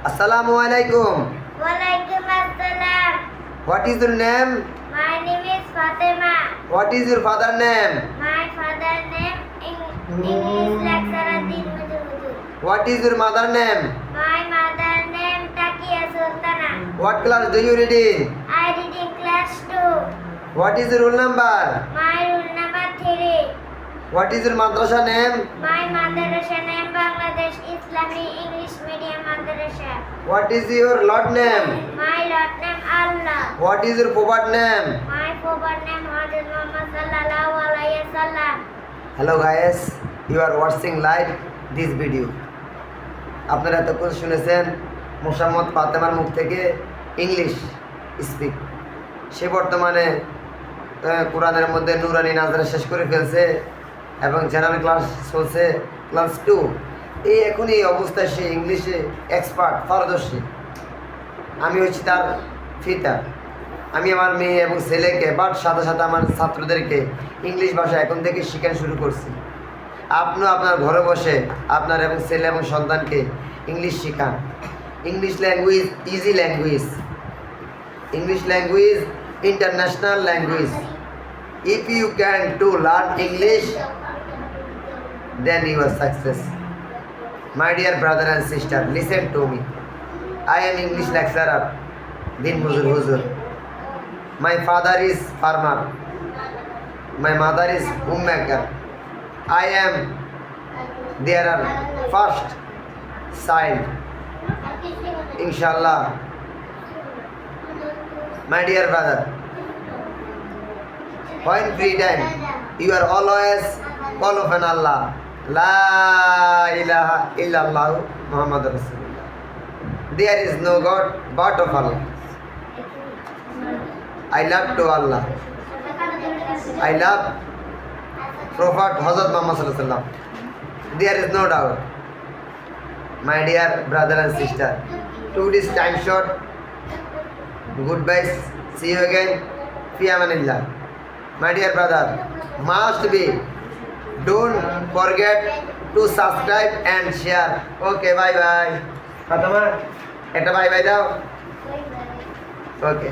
Assalamu alaikum. Walaikum assalam. What is your name? My name is Fatima. What is your father name? My father name English lecturer Din Mujur. What is your mother name? My mother name Takia Sultana. What class do you read in? I read in class 2. What is your roll number? My roll number 3. What is your madrasa name? My madrasa name Bangladesh Islamic English Medium Madrasa. What is your Lord name? My Lord name Allah. What is your prophet name? My prophet name Hazrat Muhammad sallallahu alaihi wasallam. Hello guys, you are watching live this video. আপনারা এতক্ষণ শুনেছেন মোসাম্মদ ফাতেমার মুখ থেকে English speak. সে বর্তমানে কোরআনের মধ্যে নুরানি নাজরা শেষ করে ফেলছে এবং জেনারেল ক্লাস চলছে ক্লাস 2। এখন এই অবস্থায় সে ইংলিশে এক্সপার্ট পারদর্শী। আমি হচ্ছি তার ফিতা। আমি আমার মেয়ে এবং ছেলেকে সাথে সাথে আমার ছাত্রদেরকে ইংলিশ ভাষা এখন থেকে শেখানো শুরু করছি। আপনিও আপনার ঘরে বসে আপনার এবং ছেলে এবং সন্তানকে ইংলিশ শেখান। English language easy language, English language international language. If you can to learn English, then you are success. My dear brother and sister, listen to me. I am English lecturer Din Mujur Huzur. My father is farmer. My mother is homemaker. I am there are first child. Inshallah. My dear brother, when free time, you are always call upon Allah. La ilaha illallah Muhammad Rasulullah. There is no God but of Allah. I love to Allah. I love Prophet Hazrat Muhammad Sallallahu Alaihi Wasallam. There is no doubt. My dear brother and sister, to this time short, goodbye, see you again. Fi amanillah. My dear brother, must be, don't forget to subscribe and share. Okay, bye bye. Fatima, eta bye bye dao. Okay.